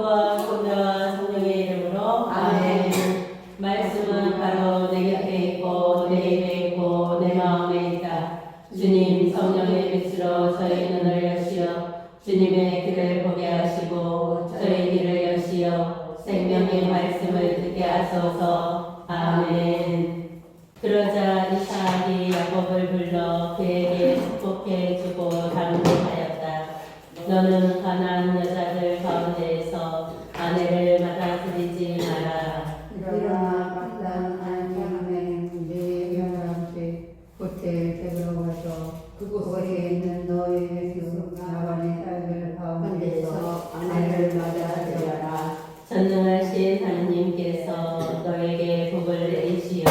아버지와 성자와 성령의 이름으로 아멘. 말씀은 바로 내 곁에 있고 내 입에 있고 내 마음에 있다. 주님 성령의 빛으로 저희 눈을 여시어 주님의 길을 보게 하시고 저희 길을 여시어 생명의 말씀을 듣게 하소서. 아멘. 그러자 이삭이 야곱을 불러 그에게 축복해 주고 당부하였다. 너는 가나안 여자들 가운데에서 아내를 맞아들이지 마라. 일어나 마땅 안양에 네 영감께 호텔 되돌아와서 그곳에 있는 너의 그 나만의 딸들 가운데서 아내를 맞아들여라. 전능하신 하느님께서 너에게 복을 내리시어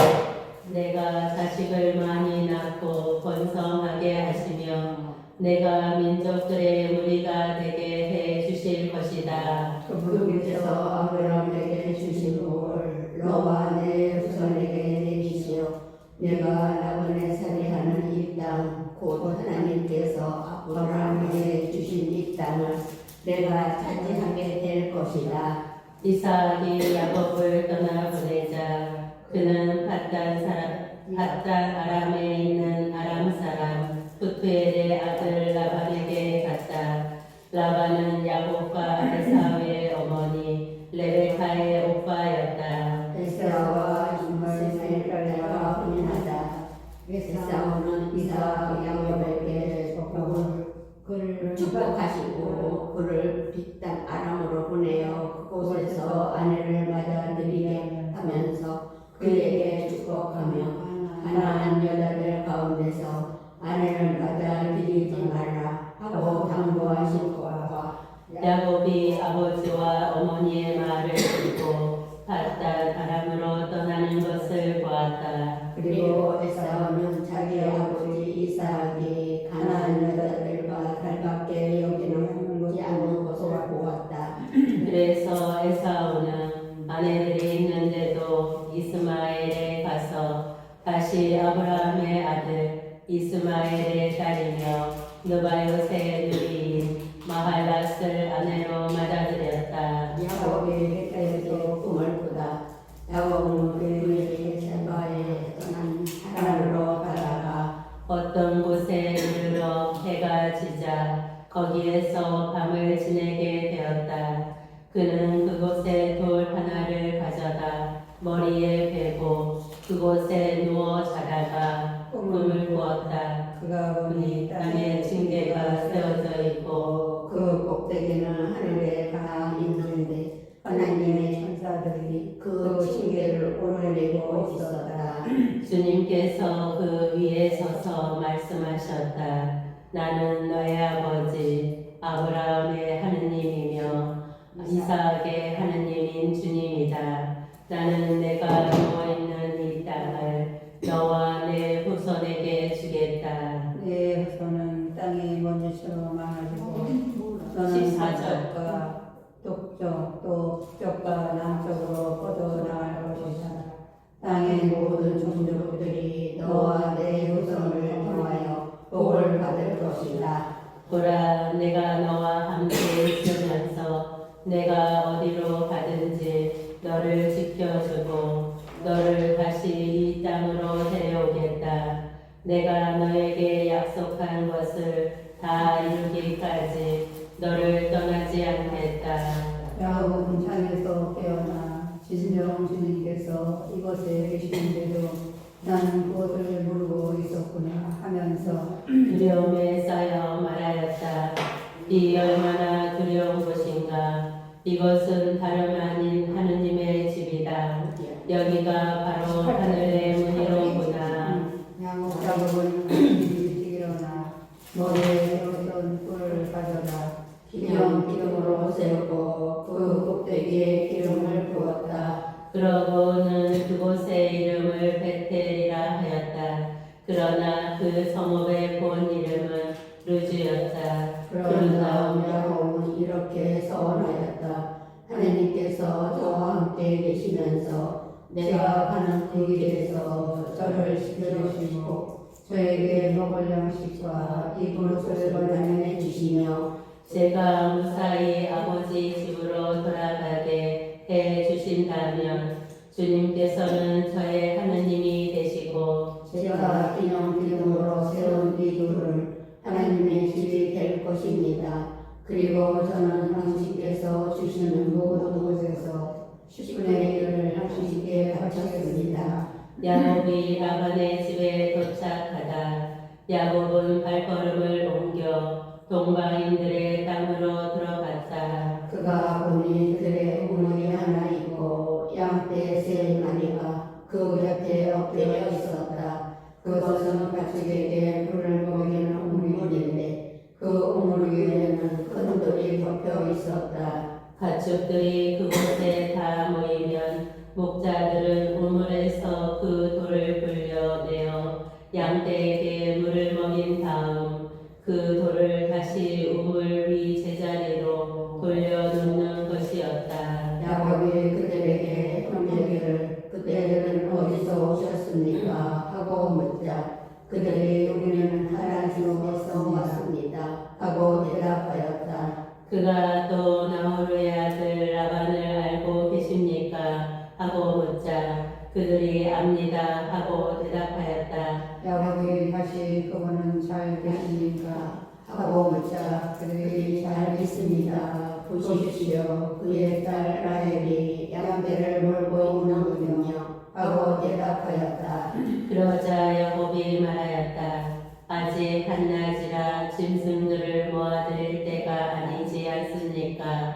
내가 자식을 많이 낳고 번성하게 하시며 내가 민족들의 무리가 되게 해 주실 것이다. 그분께서 아브라함에게 주신 복을 너와 내 후손에게 내리시오. 내가 나번에 살이하는 이 땅, 곧 하나님께서 아브라함에게 주신 이 땅을 내가 차지하게 될 것이다. 이삭이 야곱을 떠나 보내자 그는 밧단 아람에 있는 아람 사람 부투엘의 아들 라반에게 갔다. 라반은 야곱과 에사우의 어머니 레베카의 오빠였다. 에사와 이스마엘 딸과 혼인하다. 에사우는 이삭 야곱에게 그를 축복하시고 그를 뒷땅 아람으로 보내어 그곳에서 아내를 맞아들이게 하면서 그에게 축복하며 가나안 여자들 가운데서 아내를 맞아들이지 말라 하고 당부하신 것과 야곱이 아버지와 어머니의 말을 듣고 밧단 아람으로 떠나는 것을 보았다. 그리고 에사우는 자기 아버지 이삭이 가나안 여자들과 달갑게 여기지 않는 것을 보았다. 그래서 에사우는 아내들이 있는데도 이스마엘에 가서 다시 아브라함의 아들 이스마엘의 딸이며 느바요스의 누이인 마할랏을 아내로 맞아들였다. 야곱이 헷갈려서 꿈을 꾸다. 야곱은 그의 셀바에 떠난 하란으로 가다가 어떤 곳에 이르러 해가 지자 거기에서 밤을 지내게 되었다. 그는 그곳에 돌 하나를 가져다 머리에 베고 그곳에 누워 자다가 꿈을 꾸었다. 그가 보니 땅에 징계가 세워져 있고 그 꼭대기는 하늘에 가 있는데 하나님의 천사들이 그 징계를 오르내리고 있었다. 주님께서 그 위에 서서 말씀하셨다. 나는 너의 아버지 아브라함의 하느님이며 이삭의 하느님인 주님이다. 나는 내가 누워있는 이 땅을 너와 내 후손에게 주겠다. 내 후손은 땅이 먼지처럼 많아지고 너는 14절. 서쪽과 동쪽 또 북쪽과 남쪽으로 뻗어나갈 것이다. 땅의 모든 종족들이 너와 내 후손을 통하여 복을 받을 것이다. 보라, 내가 너와 함께 있으면서 내가 어디로 가든지 너를 지켜주고 너를 다시 이 땅으로 데려오겠다. 내가 너에게 약속한 것을 다 이루기까지 너를 떠나지 않겠다. 야곱은 잠에서 깨어나 진정 주님께서 이곳에 계시는데도 나는 그것을 모르고 있었구나 하면서 두려움에 쌓여 말하였다. 이 얼마나 두려운 곳인가. 이것은 다름 아닌 하느님의 집이다. 여기가 바로 하늘의 문이로구나. 야곱은 일찍 일어나 머리에 세웠던 뿔을 가져다 기름으로 세우고 그 꼭대기에 기름을 부었다. 그러고는 그곳의 이름을 베텔이라 하였다. 그러나 그 성읍의 본 이름은 루즈였다. 그런 다음 야곱은 이렇게 서원하였다. 하나님께서 저와 함께 계시면서 내가 가는 그 길에서 저를 지켜주시고 저에게 먹을 양식과 입을 옷을 마련해 주시며 제가 무사히 아버지 집으로 돌아 하면 주님께서는 저의 하느님이 되시고 제가 기념으로 세운 이 돌은 하나님의 집이 될 것입니다. 그리고 저는 당신께서 주시는 모든 곳에서 10분의 1을 당신께 바쳤습니다. 야곱이 라반의 집에 도착하다 야곱은 발걸음을 옮겨 동방인들의 땅으로 들어갔다. 그가 보니 들에 우물이 하나 있고 양떼 세 마리가 그 곁에 엎드려 있었다. 그것은 가축에게 물을 먹이는 우물인데 그 우물 위에는 큰 돌이 덮여 있었다. 가축들이 그곳에 다 모이면 목자들은 우물에서 그 돌을 굴려내어 양떼에게 물을 먹인 다음 그 돌을 다시 우물 위 제자리로 돌려놓는 것이었다. 야곱이 그들에게 형제들을 그때는 어디서 오셨습니까? 하고 묻자 그들이 우리는 하란 지역에서 왔습니다. 하고 대답하였다. 그가 또 나호르의 아들 라반을 알고 계십니까? 하고 묻자 그들이 압니다 하고 대답하였다. 야곱이 다시 그분은 잘 계십니까? 하고 묻자 그들이 잘 믿습니다. 보십시오. 그의 딸 라헬이 양떼를 몰고 있는군요. 하고 대답하였다. 그러자 야곱이 말하였다. 아직 한낮이라 짐승들을 모아드릴 때가 아니지 않습니까?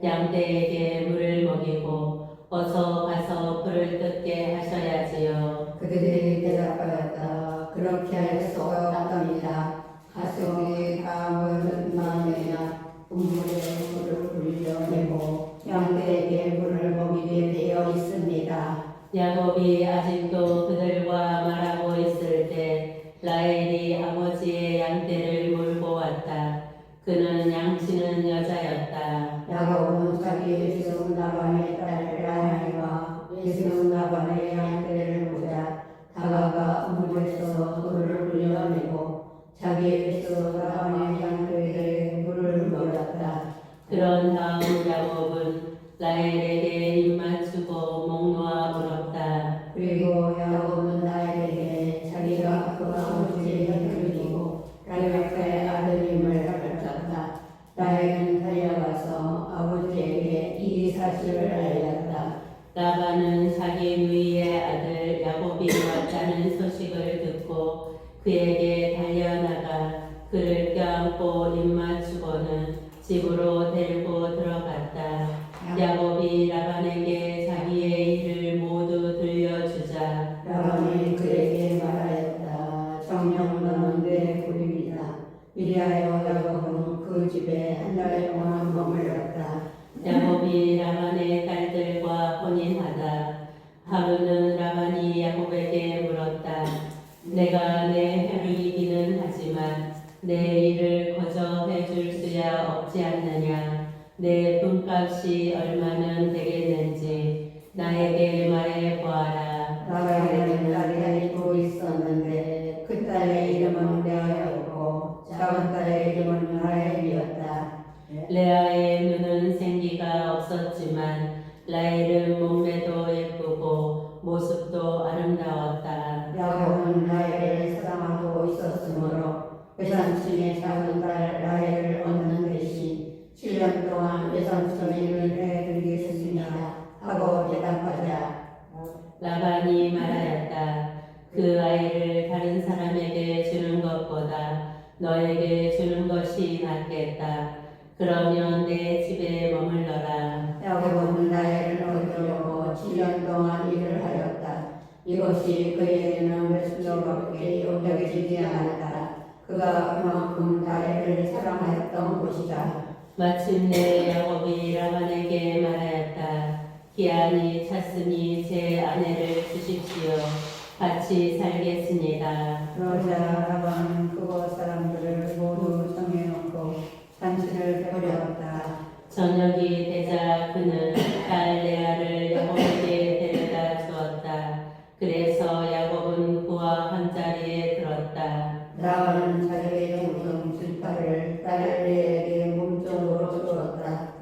양떼에게 물을 먹이고 어서 가서 불을 뜯게 하셔야지요. 그들이 대답하였다. 그렇게 할 수 없답니다. 가축이 다 모여든 다음에야 우물에 물을 불려내고 양떼에게 물을 먹이게 되어 있습니다. 야곱이 아직도 그들과 말하고 있을 때 라헬이 아버지의 양떼를 몰고 왔다. 그는 양치는 여자였다. 야곱은 자기 외숙 라반의 딸 라헬과 외숙 라반의 양떼를 보자 다가가 우물에서 돌을 불려내고 자기 외숙 라반의 양떼에게 물을 먹였다. 그런 다음 야곱은 라헬에게 입 맞추고 목 놓아 물었다. 그리고 야곱은 라헬에게 자기가 그 아버지의 형들이고 라헬의 아들임을 가르쳤다. 라헬은 달려가서 아버지에게 이 사실을 알렸다. 라반은 자기 누이의 아들 야곱이 왔다는 소식을 듣고 그에게 달려나가 그를 껴안고 입 맞추고는 집으로 데리고 들어갔다. 야곱이 라반에게 자기의 일을 모두 들려주자 라반이 그에게 말하였다. 정녕 너는 내 부립이다. 이리하여 야곱은 그 집에 한 달 동안 머물렀다. 야곱이 라반의 딸들과 혼인하다. 하루는 라반이 야곱에게 물었다. 내가 내 해루이기는 하지만 내 일을 거저해 줄 수야 없지 않느냐. 내 분값이 얼마면 되겠는지 나에게 말해 보아라. 라반에는 딸이 있고 있었는데 그 딸의 이름은 레아였고 작은 딸의 이름은 라헬이었다. 레아의 눈은 생기가 없었지만 라헬은 몸매도 예쁘고 모습도 아름다웠다. 야곱은 라헬을 사랑하고 있었으므로 외삼촌의 작은 딸 라헬을 얻는 대신 7년 동안 외삼촌의 일을 해드리겠습니다 하고 대답하자 라반이 말하였다. 그 아이를 다른 사람에게 주는 것보다 너에게 주는 것이 낫겠다. 그러면 내 집에 머물러라. 야곱은 라헬을 얻으려고 7년 동안 일을 하였다. 이것이 그에게는 몇 수밖에 여겨지지 않았다. 그가 그만큼 라헬을 사랑하였던 것이다. 마침내 야곱이 라반에게 말하였다. 기한이 찼으니 제 아내를 주십시오. 같이 살겠습니다. 그러자 라반은 그곳 사람들을 모두 정해놓고 잔치를 베풀었다. 저녁이 되자 그는 딸 레아를 야곱에게 데려다 주었다. 그래서 야곱은 그와 한 자리에 들었다. 라반은 자기의 동생 질파를 딸 레에게 몸종으로 주었다.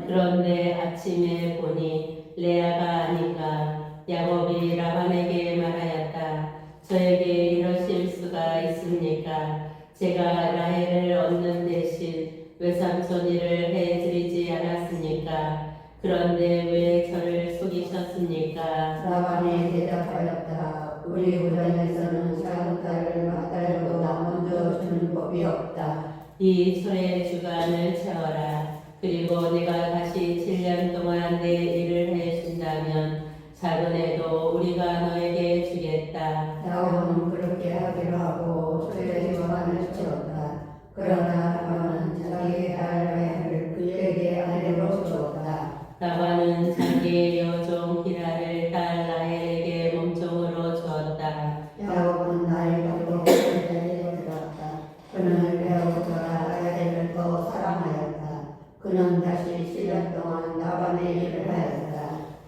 그런데 아침에 보니 레아가 아니고 야곱이 라반에게 말하였다. 저에게 이러실 수가 있습니까? 제가 라헬을 얻는 대신 외삼촌 일을 해드리지 않았습니까? 그런데 왜 저를 속이셨습니까? 라반이 대답하였다. 우리 고장에서는 작은 딸을 맏딸보다 먼저 주는 법이 없다. 이 소의 주간을 채워라. 그리고 내가 다시 7년 동안 내 일을 해준다면 작은 애도 우리가 너에게 주겠다. 야곱은 그렇게 하기로 하고 소의 주간을 채웠다. 그러나 라반은 자기의 딸 라헬을 그에게 아내로 주었다. 라반은 자기의 여종 비라를 딸 라헬에게 몸종으로 주었다. 야곱은 나이가 먹고 자리에 들어갔다. 그는 레아보다 라헬을 더 사랑하였다. 그는 다시 7년 동안 라반의 일을 하였다.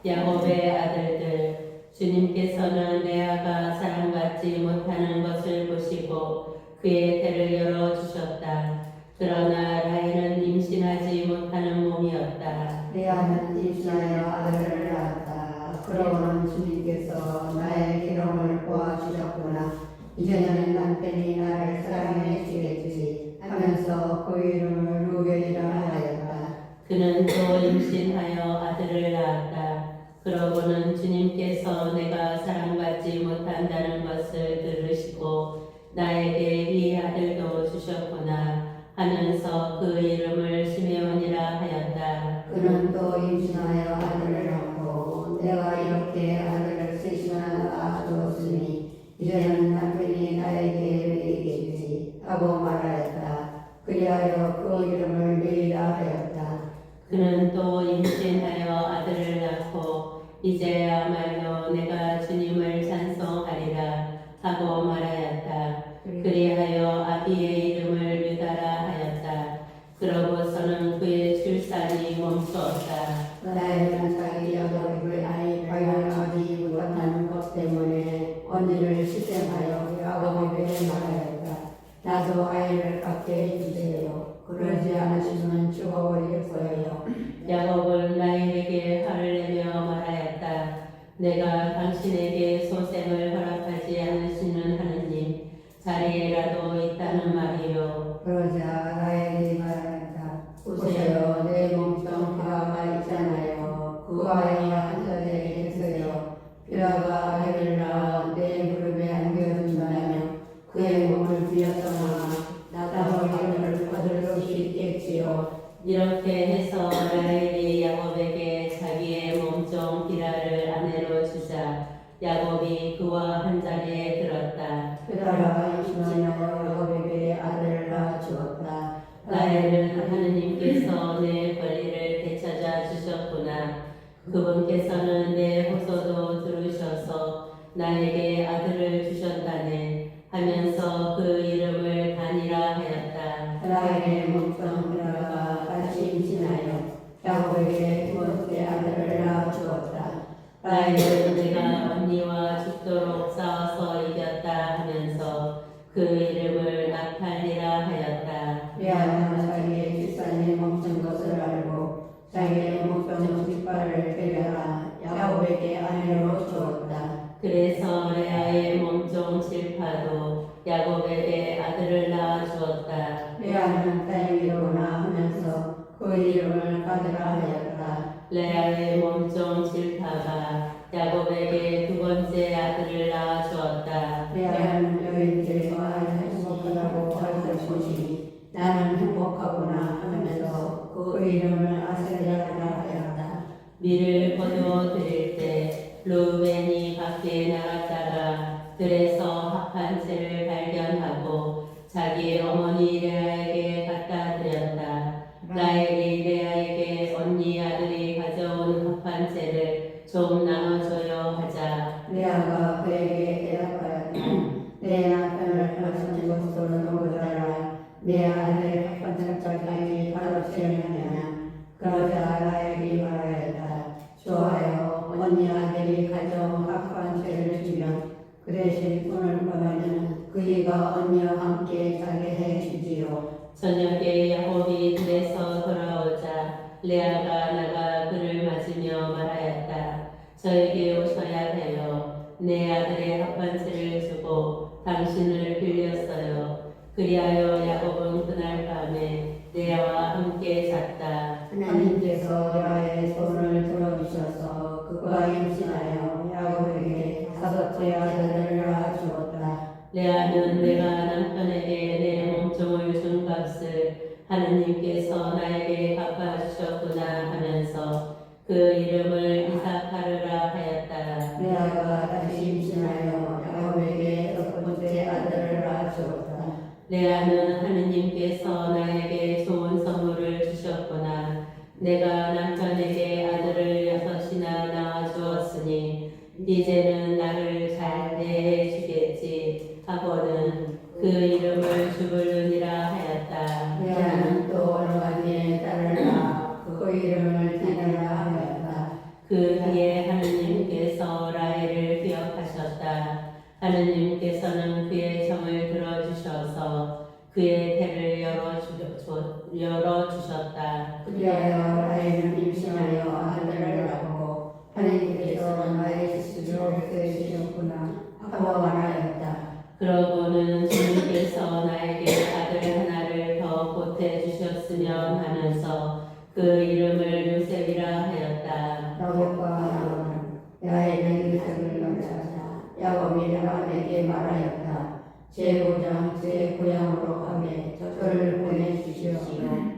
야곱의 아들들, 주님께서는 레아가 사랑받지 못하는 것을 보시고 그의 태를 열어주셨다. 그러나 라헬은 임신하지 못하는 몸이었다. 레아는 임신하여 아들을 낳았다. 그러고는 주님께서 나의 기름을 보아주셨구나. 이제는 남편이 나를 사랑해 주겠지 하면서 그 이름을 루벤이라 하였다. 그는 또 임신하여 아들을 낳았다. 그러고는 주님께서 내가 사랑받지 못한다는 것을 들으시고 나에게 이 아들도 주셨구나 하면서 그 이름을 시메온이라 하였다. 그는 또 임신하여 아들을 낳고 내가 이렇게 아들을 셋이나 낳아주었으니 이제는 남편이 나에게 먹이겠지 하고 말하였다. 그리하여 그 이름을 메이라 하였다. 그는 또 임신하여 아들을 낳고 이제야말로 내가 주님을 찬송하리라 하고 말하였다. 그리하여 아비의 이름을 유다라 하였다. 그러고서는 그의 출산이 멈추었다. 라헬은 자기 여동생을 아이 발견하지 못하는 것 때문에 언니를 희생하여 야곱에게 말하였다. 나도 아이를 갖게 해주세요. 그러지 않으시면 죽어버릴 거예요. 야곱은 라헬에게 화를 내며 말하였다. 내가 당신에게 소생을 허락하지 않으시는 하느님 자리에라도 있다는 말이요. 그러자 라헬이 말하였다. 보세요, 내 몸뚱 비라가 있잖아요. 그 아이가 한 살에 있어요. 비라가 아이를 낳아 내 무릎에 안겨준다면 그의 몸을 비었거나 나도 이름을 받을 수 있겠지요. 이렇게 해서 라헬이 야곱에게 자기의 몸종 비라를 아내로 주자 야곱이 그와 한 자리에 들었다. 비라가 임신하여 야곱에게 아들을 낳아주었다. 라헬은 하느님께서 내 권리를 되찾아 주셨구나. 그분께서는 내 호소도 들으셔서 나에게 아들을 주셨다네 하면서 그 이름을 단이라 하였다. 라헬의 몸뚱 비라가 다시 임신하여 야곱에게 두 번째 아들을 낳아주었다. 라헬은 내가 언니와 죽도록 싸워서 이겼다 하면서 그 이름을 나팔리라 하였다. 레아는 자기의 출산이 멈춘 것을 알고 자기의 몸뚱 뒷발을 빼려라 야곱에게 아내로 주었다. 그래서 레아의 몸종 질파도 야곱에게 아들을 낳아 주었다. 레아는 다행이로구나 하면서 그 이름을 가드라 하였다. 레아의 몸종 질파가 야곱에게 두 번째 아들을 낳아 주었다. 레아는 여인들과 행복하다고 할 것이니 나는 행복하구나 하면서 그 이름을 아세리아라 하였다. 밀을 거두어 드릴 때 루벤이 밖에 나갔다가 들에서 합한 채를 발견하고 자기 어머니 레아에게 갖다 드렸다. 라헬이 레아에게 언니 아들이 가져온 합한 채를 좀 나눠줘요 하자 레아가 그에게 대답하였다. 내 남편을 가르치는 것으로 너보다라 내 아들 한편까지 가르치려느냐. 그러자 라헬이 말하였다. 좋아요. 언니 아들이 가져온 합한 채를 주면 그 대신 돈을 받으면 그이가 언니와 함께 자게 해주지요. 저녁에 야곱이 들에서 돌아오자 레아가 나가 그를 맞으며 말하였다. 저에게 오셔야 해요. 내 아들의 합판체를 주고 당신을 빌렸어요. 그리하여 야곱은 그날 밤에 레아와 함께 잤다. 하나님께서 레아의 손을 들어주셔서 그가 임신하여 야곱에게 다섯째 아들을 낳아주었다. 레아는 내가 남편에게 내 몸종을 준 값을 하느님께서 나에게 갚아주셨구나 하면서 그 이름을 이삭하르라 하였다. 레아가 다시 임신하여 야곱에게 첫 번째 아들을 낳아주었다. 레아는 하느님께서 나에게 좋은 선물을 주셨구나. 내가 남편에게 아들을 6이나 낳아주었으니 이제는 나를 잘 대해 주겠지 하고는 그 이름을 주불르니라 하였다. 레아는 또 얼마 뒤에 딸을 낳아 그 이름을 디나라 하였다. 그 뒤에 하느님께서 라헬을 기억하셨다. 하느님께서는 그의 정을 들어주셔서 그의 태를 열어주셨다. 그리하여 라헬은 임신하여 아들을 낳고 하나님께서 나의 수를 끄시셨구나 하고 말하였다. 그러고는 주님께서 나에게 아들 하나를 더 보태주셨으면 하면서 그 이름을 요셉이라 하였다. 야곱과 야엘의 유색을 넘쳐서 야곱이 라반에게 말하였다. 제 고장 제 고향으로 가게 저를 보내주시오.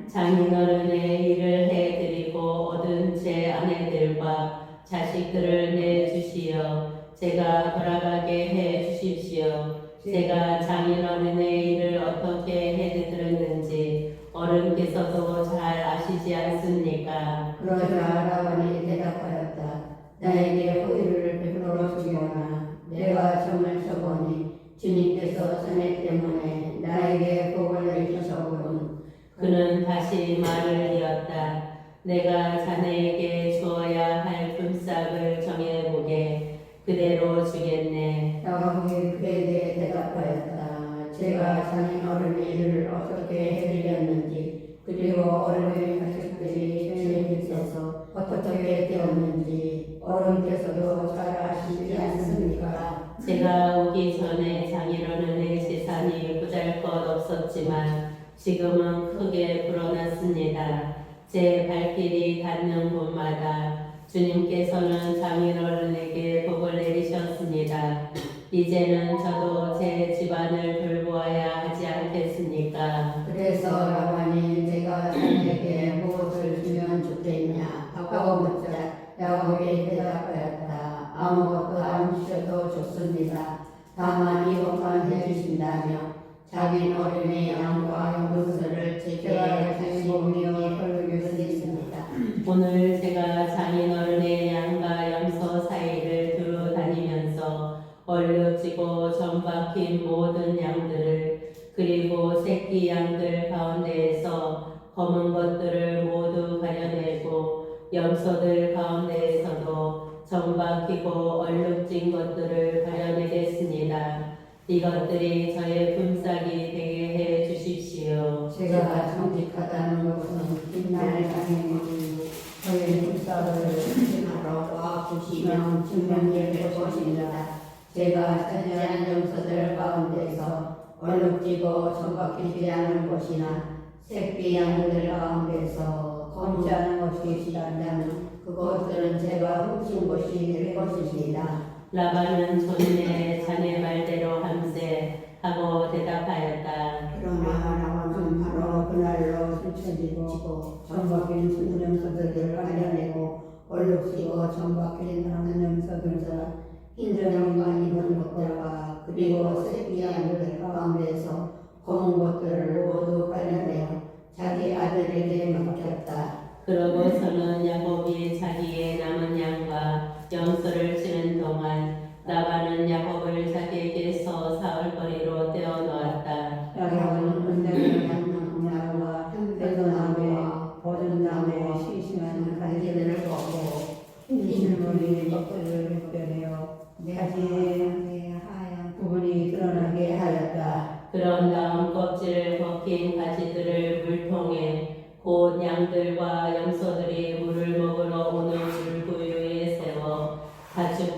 장인어른의 일을 해드리고 얻은 제 아내들과 자식들을 내주시어 제가 돌아가게 해주십시오. 제가 장인어른의 일을 어떻게 해드렸는지 어른께서도 잘 아시지 않습니까? 그러자 라반이 대답하였다. 나에게 호의를 베풀어 주거나 내가 점을 쳐보니 주님께서 자네 때문에 나에게 복을 내주셨거든. 그는 다시 말을 이었다. 내가 자네에게 주어야 할 품삯을 정해보게. 그대로 주겠네. 야곱이 그에게 대답하였다. 제가 장인 어른의 일을 어떻게 해드렸는지 그리고 어른의 자식들이 죄에 있어서 어떻게 되었는지 어른께서도 잘 아시지 않습니까? 제가 오기 전에 장인어른의 재산이 보잘것없었지만 지금은 크게 불어났습니다. 제 발길이 닿는 곳마다 주님께서는 장인어른에게 복을 내리셨습니다. 이제는 저도 제 집안을 돌보아야 하지 않겠습니까? 그래서 라반이 내가 자네에게 무엇을 주면 좋겠냐 하고 묻자 야곱이 대답하였다. 아무것도 안 주셔도 좋습니다. 다만 이것만 해주신다며 자기 어린의 양과 염소를 제게 다시 몸이여 돌릴 수 있습니다. 오늘 제가 장인어른의 양과 염소 사이를 두루 다니면서 얼룩지고 점박힌 모든 양들을 그리고 새끼 양들 가운데에서 검은 것들을 모두 가려내고 염소들 가운데에서도 점박히고 얼룩진 것들을 가려내겠습니다. 이것들이 저의 품삯이 되게 해 주십시오. 제가 정직하다는 것은 빛날 장애물이 저의 불사를 실천하러 와주시면 증명될 것입니다. 제가 차지한 염소들 가운데서 얼룩지고 천박히지 않은 것이나 새끼 양들 가운데서 검지 않은 것이 있다면 그것들은 제가 훔친 것이 될 것입니다. 라반은 좋네 자네 말대로 함세 하고 대답하였다. 그러나 라반은 바로 그날로 훔쳐지고 점박힌 순 염소들을 가려내고 얼룩지고 점박힌 남은 염소들과 흰전형과 입은 것들과 그리고 새끼 양들 가운데서 검은 것들을 모두 가려내어 자기 아들에게 맡겼다. 그러고서는 야곱이 자기의 남은 양과 염소를 치는 동안 라반은 야곱을 자기에게서 사흘거리로 떼어놓았다. 야곱은 은장을 닦는 나무와 배도나무와 버든나무와 싱싱한 가지들을 걷고 흰 물이 껍질을 벗겨내어 가지의 하얀 부분이 드러나게 하였다. 그런 다음 껍질을 벗긴 가지들을 물통에 곧 양들과 염소들이 물을 먹으러 오는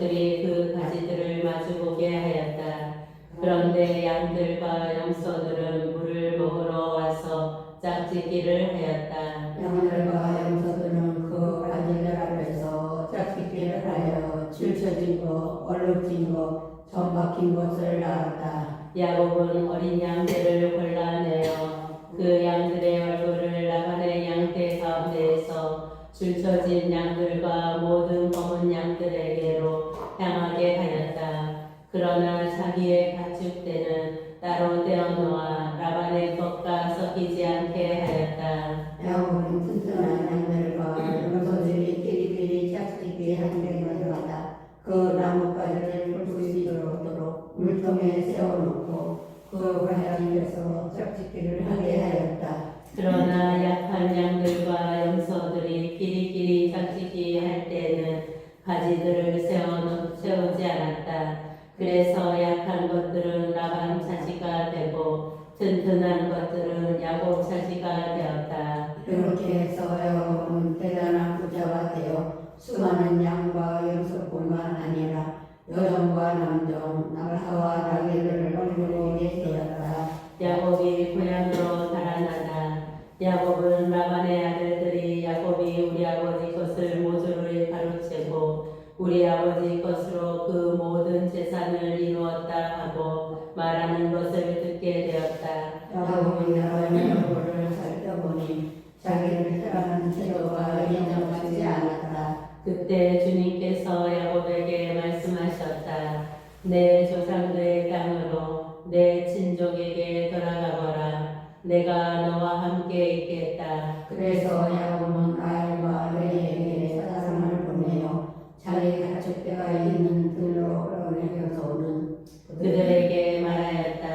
가축들이 그 가지들을 마주보게 하였다. 그런데 양들과 염소들은 물을 먹으러 와서 짝짓기를 하였다. 양들과 염소들은 그 가지들 앞에서 짝짓기를 하여 질쳐진 것, 얼룩진 것, 점박힌 것을 낳았다. 야곱은 어린 양들을 골라내어 그 양들의 얼굴을 라반의 양떼 가운데에서 줄쳐진 양들과 모든 검은 양들에게로 향하게 하였다. 그러나 자기의 가축대는 따로 떼어놓아 라반의 것과 섞이지 않게 하였다. 야곱은 튼튼한 양들과 염소들이 끼리끼리 짝짓기 하는 데마다 그 나뭇가지를 볼 수 있도록 물통에 세워놓고 그 가지에서 짝짓기를 하게 하였다. 그러나 약한 양들과 염소들이 끼리끼리 짝짓기 할 때는 가지들을 세우지 않았다. 그래서 약한 것들은 라반 차지가 되고 튼튼한 것들은 야곱 차지가 되었다. 이렇게 해서 야곱은 대단한 부자가 되어 수많은 양과 염소뿐만 아니라 여종과 남종, 낙타와 나귀들을 얻게 되었다. 야곱이 고향으로 달아나다. 야곱은 라반의 아들들이 야곱이 우리 아버지 것을 모조리 가로채고 우리 아버지 것으로 그 모든 재산을 이루었다 하고 말하는 것을 듣게 되었다. 야곱이 라반의 얼굴을 살펴보니 자기를 태어난 태도가 인정하지 않았다. 그때 주님께서 야곱에게 말씀하셨다. 내 조상들의 땅으로 내 친족에게 돌아가거라. 내가 너와 함께 있겠다. 그래서 야곱은 아이와 레이에게 사람을 보내어 자기 가축대가 있는 들로 끌어내려서는 그들에게 말하였다.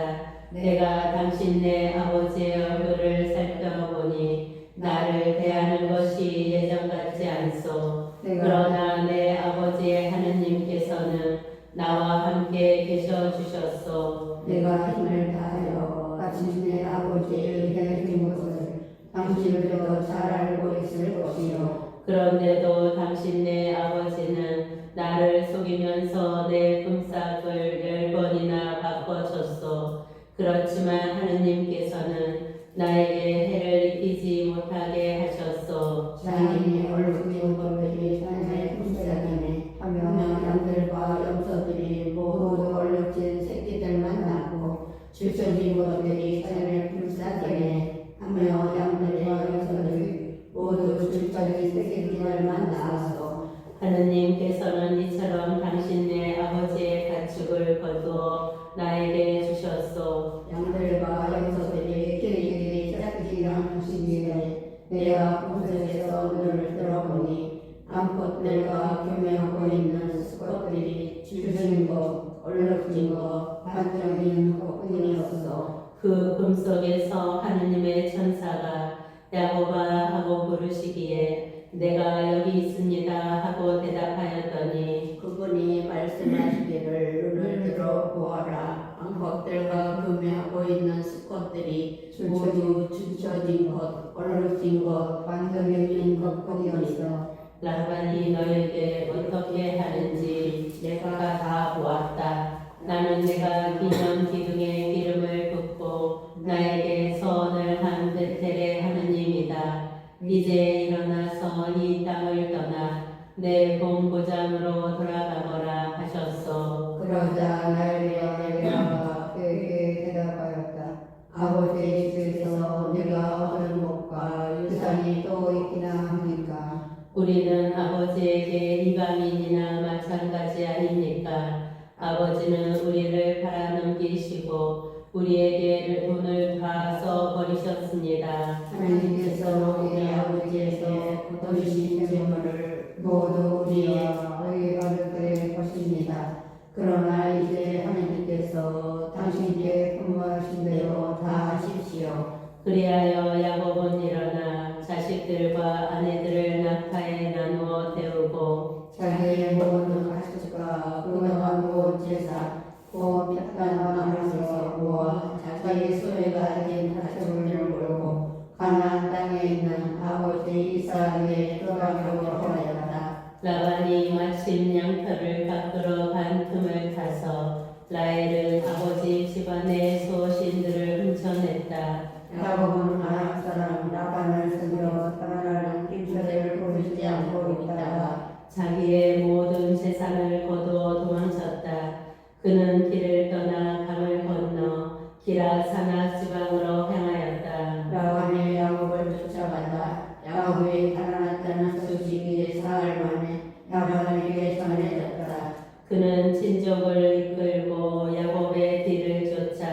내가 당신네 아버지의 얼굴을 살펴보니 나를 대하는 것이 예전 같지 않소. 그러나 내 아버지의 하느님께서는 나와 함께 계셔 주셨소. 내가 힘을 다하여 당신의 아버지의 행해진 것을 당신들도 잘 알고 있을 것이요. 그런데도 당신네 아버지는 나를 속이면서 내 품삯을 10번이나 바꿔줬소. 그렇지만 하느님께서는 나에게 해를 입히지 못하게 하셨소. 자기의 얼굴인 것들이 자기의 품삯이네 하며 양들과 염소들이 모두 얼룩진 새끼들만 낳고 줄쳐진 것들이 자기의 품삯이네 하며 양들과 염소들이 모두 줄쳐진 새끼들만 낳았소. 하느님께서는 이처럼 당신네 아버지의 가축을 거두어 나에게 주셨소. 양들과 염소들이 끼리끼리 짝짓기를 하시기에 내가 궁전에서 눈을 들어보니 암컷들과 교매하고 있는 수컷들이 줄진 것, 얼룩진 것, 반짝이는 것뿐이었어. 그 금속에서 하느님의 천사가 야곱아 하고 부르시기에 내가 여기 있습니다 하고 대답하였더니 그분이 말씀하시기를 눈을 들어 보아라. 암컷들과 교매하고 있는 수컷들이 모두 줄쳐진 것, 얼룩진 것, 반짝이는 것뿐이었어. 라반이 너에게 어떻게 하는지 내가 다 보았다. 나는 내가 기념 기둥에 기름을 붓고 나에게 선을 한 베텔의 하느님이다. 이제 일어나서 이 땅을 떠나 내 본고장으로 돌아가거라 하셨소. 그러자 날개가 그에게 대답하였다. 아버지의 집에서 내가 얻은 것과 유산이 또 있기나 합니까? 우리는 아버지에게 이방인이나 마찬가지 아닙니까? 아버지는 우리를 팔아넘기시고 우리에게 돈을 다 써버리셨습니다. 하나님께서 우리 아버지에게 거두신 재물을 모두 우리와 우리 아들들의 것입니다. 그러나 이제 하나님께서 당신께 분부하신 대로 다 하십시오. 그리하여 야곱은 일어나 자식들과 아내들을 낙타에 나누어 태우고 자기의 모든 가축과 그동안 모은 재산 곧 편안함에서 모아 자기 소유가 된 가축을 몰고 가나안 땅에 있는 아버지 이삭에게 돌아가려고 하였다. 라반이 마침 양털을 깎으러 라헬은 아버지 집안의 소신들을 훔쳐냈다. 야곱은 아람 사람 라반을 섬겨 따라가는 김새를 보이지 않고 있다가 자기의 모든 재산을 거두어 도망쳤다. 그는 길을 떠나 강을 건너 기라사나 지방으로 향하였다. 라반이 야곱을 쫓아가다 야곱이 달아났다는 소식이 사흘 만에 라반에게 전해졌다. 그는 친족을 이끌고 야곱의 뒤를 쫓아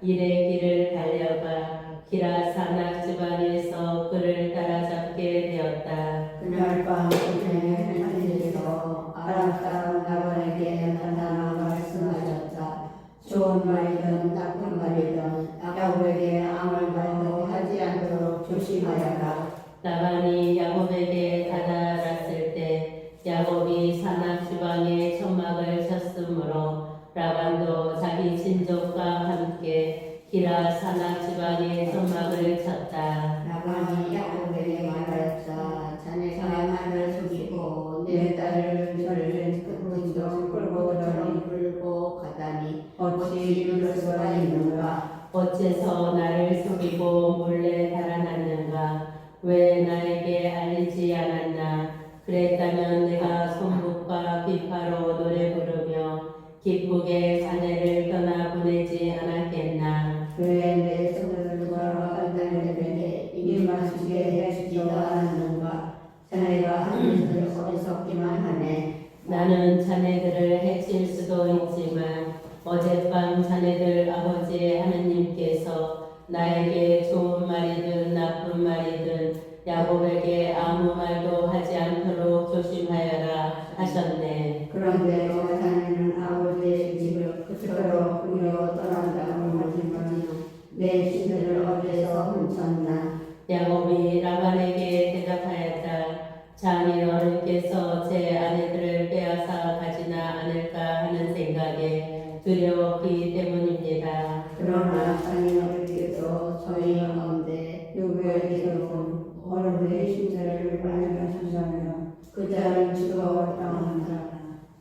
이레 길을 달려가 기라사나 지방에서 그를 따라잡게 되었다. 그날 밤 그녀의 하나님께서 아람 사람 라반에게 나타나 말씀하셨다. 좋은 말이든 나쁜 말이든 야곱에게 아무 말도 하지 않도록 조심하여라. 라반이 야곱에게 다다랐을 때 야곱이 사납 지방에 천막을 쳤으므로 라반도 자기 친족과 함께 기라사나 지방에 천막을 쳤다. 라반이 야곱에게 말하였다. 자네가 나를 속이고 내 딸을 저를 끝부정 끌고 저리 끌고 가다니 어찌 이럴 수가 있는가? 어째서 나를 속이고 몰래 달아났는가? 왜 나에게 알리지 않았나? 그랬다면 내가 손목과 비파로 노래 부르며 기쁘게 자네를 떠나 보내지 않았겠나? 왜 내 손을 걸어 딸에게 이게 마시게 해주지도 않았는가? 자네가 하는 일을 어리석기만 하네. 나는 자네들을 해칠 수도 있지만 어젯밤 자네들 아버지의 하느님께서 나에게 좋은 말이든 나쁜 말이든 야곱에게 아무 말도 하지 않도록 조심하여라 하셨네. 그런데 자네는 아버지의 집을 그토록 꾸려 떠난다고 하지만 내 신들을 어디서 훔쳤나? 야곱이 라반에게 대답하였다. 장인 어른께서 제 아내들을 빼앗아 가지나 않을까 하는 생각에 두려웠기 때문입니다. 그러나 장인어른께서 저희 가운데 누구의 기록은 어른의 신들을 발견하셨다면 그 자는 죽어당한다.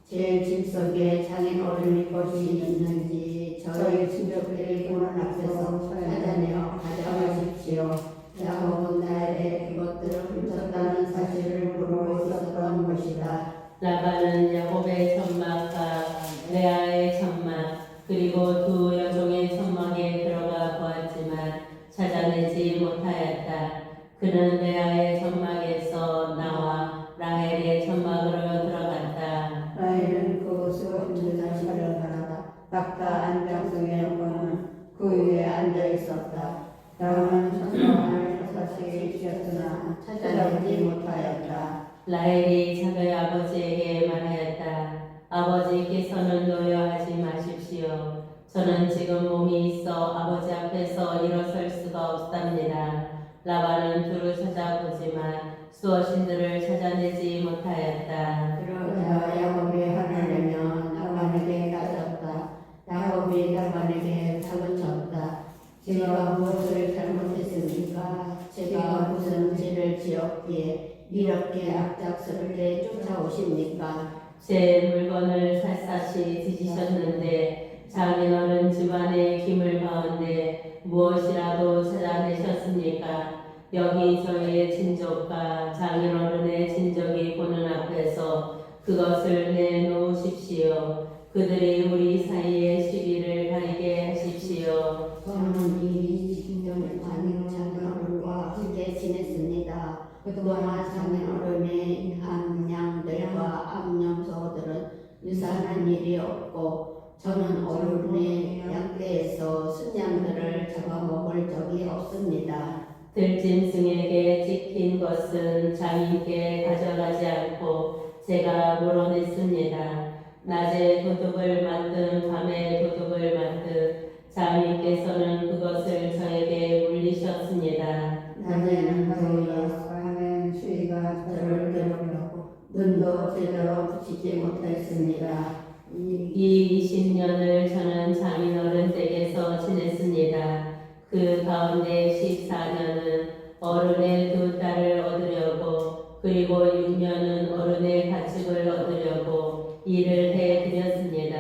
제 집 속에 장인어른의 것이 있는지 저희 친족들의 문 앞에서 찾아내어 가져가십시오. 야곱은 나에게 그것들을 훔쳤다는 사실을 모르고 있었던 것이다. 라반은 야곱의 천막과 레아의 천막 그리고 두 여종의 천막에 들어가 보았지만 찾아내지 못하였다. 그는 레아의 천막에서 나와 라헬의 천막으로 들어갔다. 라헬은 그곳으로 힘들다 촬영하다 낙타 안장성에 오고는 그 위에 앉아 있었다. 라반은 천막을 사사시 지었으나 찾아내지 못하였다. 라헬이 자기 아버지에게 말하였다. 아버지께서는 노여하지 마십시오. 저는 지금 몸이 있어 아버지 앞에서 일어설 수가 없답니다. 라반은 두루 찾아보지만 수어신들을 찾아내지 못하였다. 그러자 야곱이 화를 내며 라반에게 따졌다. 야곱이 라반에게 다그쳤다. 제가 무엇을 잘못했습니까? 제가 무슨 죄를 지었기에 이렇게 악작스럽게 쫓아오십니까? 제 물건을 샅샅이 뒤지셨는데 장인어른 집안의 기물 가운데 무엇이라도 찾아내셨습니까? 여기 저의 친족과 장인어른의 친족이 보는 앞에서 그것을 내놓으십시오. 그들이 우리 사이에 시비를 가리게 하십시오. 저는 이미 20년을 장인어른과 함께 지냈습니다. 그동안 장인어른의 암양들과 암염소들은 유산한 일이 없고 저는 어른의 양떼에서 순양들을 잡아먹을 적이 없습니다. 들짐승에게 찍힌 것은 장인께 가져가지 않고 제가 물어냈습니다. 낮에 도둑을 맞든 밤에 도둑을 맞든 장인께서는 그것을 저에게 물리셨습니다. 낮에는 더위가 밤엔 추위가 저를 괴롭혔고 눈도 제대로 붙이지 못했습니다. 이 20년을 저는 장인어른 댁에서 지냈습니다. 그 가운데 14년은 어른의 두 딸을 얻으려고 그리고 6년은 어른의 가축을 얻으려고 일을 해드렸습니다.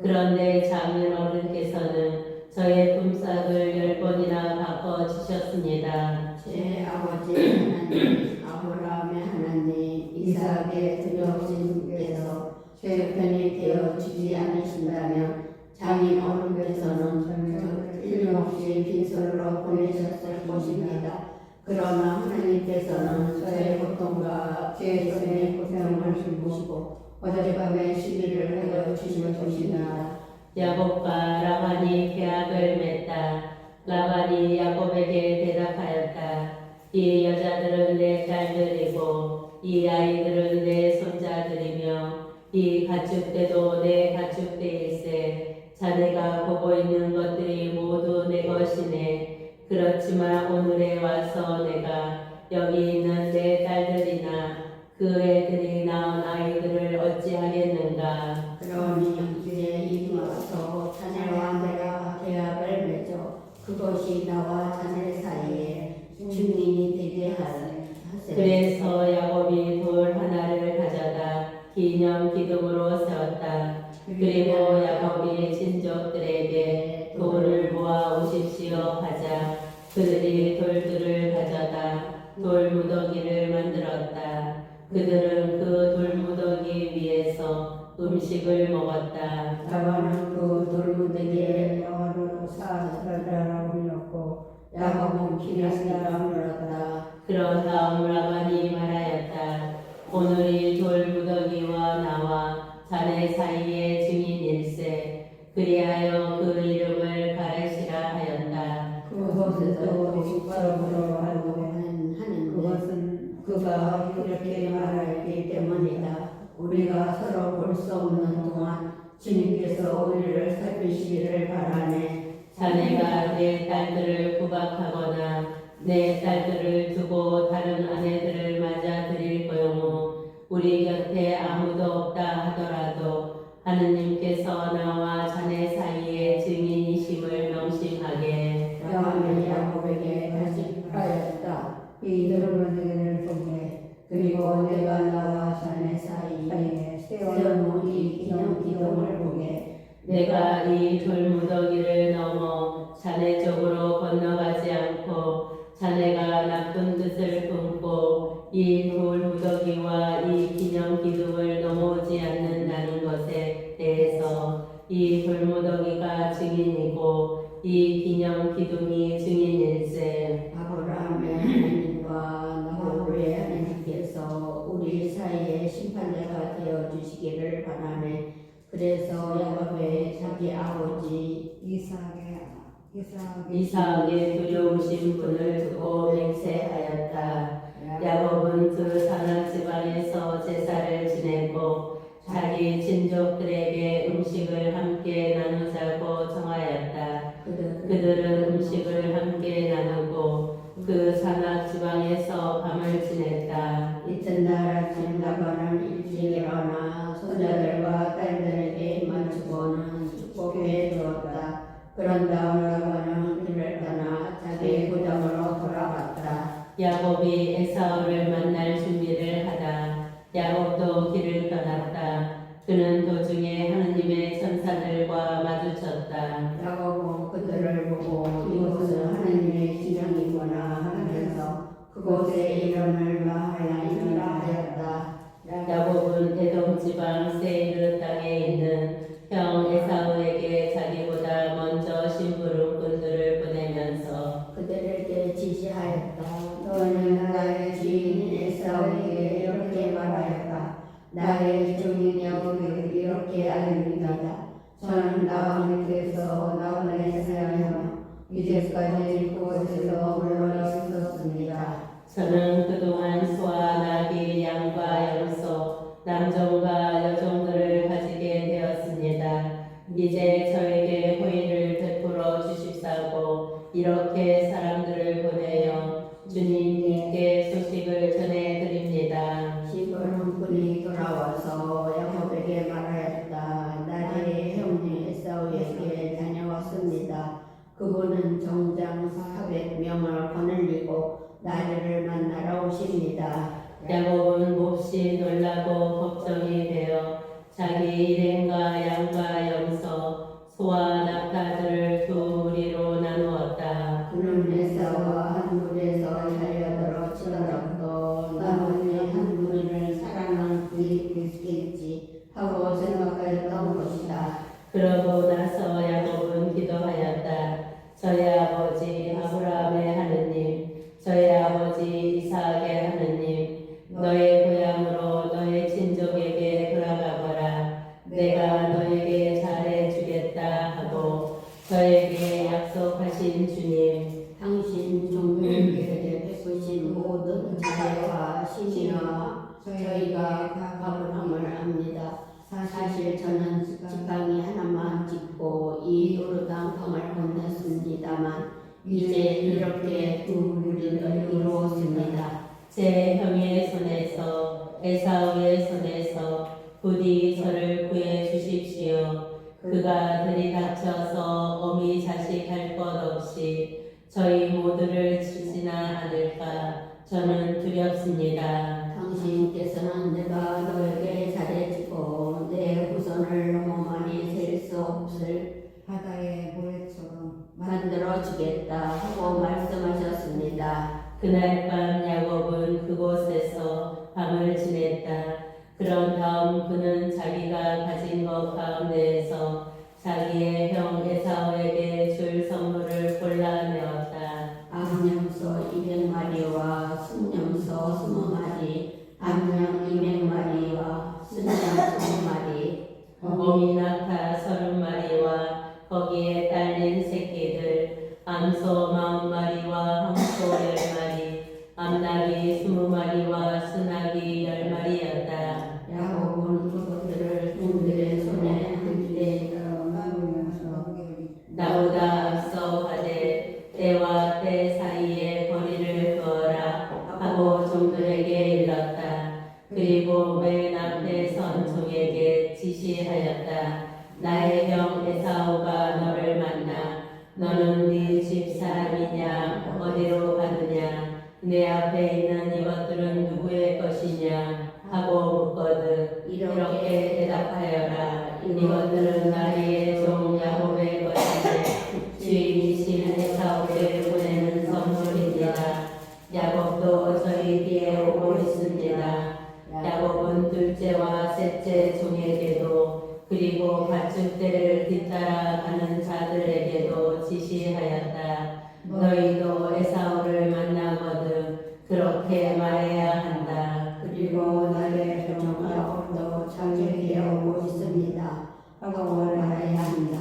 그런데 장년 어른께서는 저의 품삯을 10번이나 바꿔 주셨습니다. 제 아버지 하나님, 아브라함의 하나님, 이삭의 두려우신 분께서 제 편이 되어 주지 않으신다면 장인 어른께서는 저를 틀림없이 빈손으로 보내셨을 것입니다. 그러나 하나님께서는 저의 고통과 제 손의 고생을 보시고 어젯밤에 시비를 하여 주실 것입니다. 야곱과 라반이 계약을 맺다. 라반이 야곱에게 대답하였다. 이 여자들은 내 딸들이고 이 아이들은 내 손자들이며 이 가축대도 내 가축대일세. 자네가 보고 있는 것들이 모두 내 것이네. 그렇지만 오늘에 와서 내가 여기 있는 내 딸들이나 그 애들이 낳은 아이들을 어찌하겠는가. 그러니 이제 이리 와서 자네와 내가 계약을 맺어 그것이 나와 자네 사이에 증인이 되게 하세. 그래서 야곱이 돌 하나를 가져다 기념 기둥으로 세웠다. 그리고 야곱이 친족들에게 돌을 모아 오십시오 하자 그들이 돌들을 가져다 돌무더기를 만들었다. 그들은 그 돌무더기 위에서 음식을 먹었다. 라반은 그 돌무더기에 여호와로 사사라라고 불렀고 야곱은 기럇이라고 불렀다. 그런 다음 라반이 말하였다. 오늘이 돌무더기와 나와 자네 사이의 증인일세. 그리하여 그 이름을 가레시라 하였다. 그것에서 직접으로 하는 그것은 그가 이렇게 말하기 때문이다. 우리가 서로 볼 수 없는 동안 주님께서 우리를 살피시기를 바라네. 자네가 내 딸들을 구박하거나 내 딸들을 두고 다른 아내들을 맞아 드릴 거요. 우리 곁에 아무도 없다 하더라도 하느님께서 나와 자네 사이에 증인이심을 명심하게. 라반이 야곱에게 다시 하였다. 이 돌무더기를 보게. 그리고 내가 나와 자네 사이에 세워놓은 이 기념 기둥을 보게. 내가 이 돌무더기를 넘어 자네 쪽으로 건너가지 않고 자네가 나쁜 뜻을 품고 이 돌무더기와 이 기념 기둥을 넘어오지 않는다는 것에 대해서 이 돌무더기가 증인이고 이 기념 기둥이 증인일세. 아브라함의 하나님과 나홀의 하나님께서 우리 사이에 심판자가 되어 주시기를 바라네. 그래서 야곱의 자기 아버지 이삭의 두려우신 분을 두고 맹세하였다. 야곱은 그 사람 지방에서 제사를 지내고 자기 친족들에게 음식을 함께 나누자고 정하였다. 그들은 음식을 함께 나누고 그 산악 지방에서 밤을 지냈다. 이튿날 아침 라반은 일찍 일어나 손자들과 딸들에게 입만 주고는 축복해 주었다. 그런 다음 라반은 길을 떠나 자기 고장으로 돌아갔다. 야곱이 에사우를 만날 준비를 하다. 야곱도 길을 떠났다. 그는 도중에 하느님의 천사들과 마주쳤다. 야곱은 그들을 보고 이곳은 하나님의 진영이구나 하면서 그곳의 이름을 마하나임이라 하였다. 야곱은 에돔 지방 세이르 땅에 있는 형 에사우에게 자기보다 먼저 심부름꾼들을 보내면서 그들에게 지시하였다. 너는 나의 주인 에사우에게 이렇게 말하였다. 나의 주인 야곱에게 이렇게 알립니다. 저는 나와님께서 나를 사랑하며 이제까지 그곳에서 물러 있었습니다. 저는 그동안 소와 나귀, 양과 염소, 남종과 여종들을 가지게 되었습니다. 이제 저에게 호의를 베풀어 주십사고 이렇게 사람들을 보내어 주님께 소식을 전해드립니다. 심부름꾼이 돌아와서 야곱에게 말하였다. 나의 형님 에사우에게 다녀왔습니다. 그분은 정장 400명을 거느리고 나를 만나러 오십니다. 야곱은 몹시 놀라고 걱정이 되어 자기 일행과 양과 염소 그러고 나서 야곱은 기도하였다. 저의 아버지 아브라함의 하느님, 저의 아버지 이삭의 하느님, 너의 고향으로 너의 친족에게 돌아가거라. 내가 너에게 잘해주겠다 하고 저에게 약속하신 주님, 당신 종들에게 베푸신 모든 자애와 신이와 저희가 아브라함을 압니다. 사실 저는 지팡이 하나만 짚고 이 요르단 강을 건넜습니다만 이제 이렇게 두 무리를 이루었습니다. 제 형의 손에서 에사우의 손에서 부디 저를 구해 주십시오. 그가 들이닥쳐서 어미 자식할 것 없이 저희 모두를 치지나 않을까 저는 두렵습니다. 당신께서는 내가 너에게 잘해주고 내 후손을 너무 많이 셀 수 없을 바다의 모래처럼 만들어 주겠다 하고 말씀하셨습니다. 그날 밤 야곱은 그곳에서 밤을 지냈다. 그런 다음 그는 자기가 가진 것 가운데에서 자기의 형 에사우에게 줄 선물을 골라내었다. 암염소 200마리와 순염소 20마리, 암양 200마리와 순양 20마리, 어미 낙타 30마리와 거기에 딸린 새끼들, 암소 40마리와 황소 10마리, 암나귀 20마리와 순나귀 10마리였다. 야곱은 그것들을 종들의 손에 한때 나누면서 나보다 앞서 가되 때와 때 사이에 거리를 두어라 하고 종들에게 일렀다. 그리고 맨 앞에 선 종에게 지시하였다. 나의 형 에사우가 너를 만나 너는 네 집 사람이냐 어디로 가느냐 내 앞에 있는 이것들은 누구의 것이냐 하고 묻거든 이렇게 대답하여라. 이것들은 나의 종 야곱의 것인데 주인이신 에사우에게 보내는 선물입니다. 야곱도 저희 뒤에 오고 있습니다. 야곱은 둘째와 셋째 종에게도 그리고 가축대를 뒤따라 가는 자들에게도 지시하였다. 너희도 에사우를 만나거든 그렇게 말해야 한다. 그리고 나의 종 야곱도 자기 오고 있습니다 하고 말해야 한다.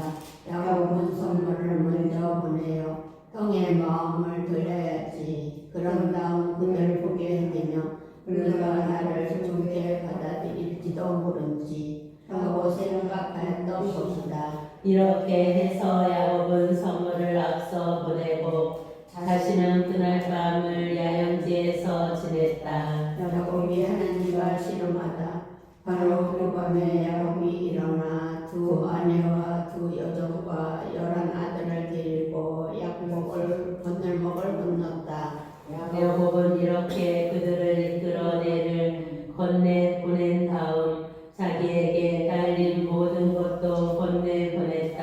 야곱은 선물을 먼저 보내요. 형의 마음을 돌려야지. 그런 다음 그들 보게 해주며 그가 나를 좋게 받아들일지도 모른지 하고 생각하였던 것이다. 이렇게 해서 야곱은 선물을 앞서 보내고 자신은 그날 밤을 야영지에서 지냈다. 야곱이 하나님과 씨름하다. 바로 그 밤에 야곱이 일어나 두 아내와 두 여종과 11 아들을 데리고 야곱을 건널목을 건넜다. 야곱은 이렇게 그들을 이끌어 내를 건네 보낸 다음 자기에게 딸린 모든 것도 건네 보냈다.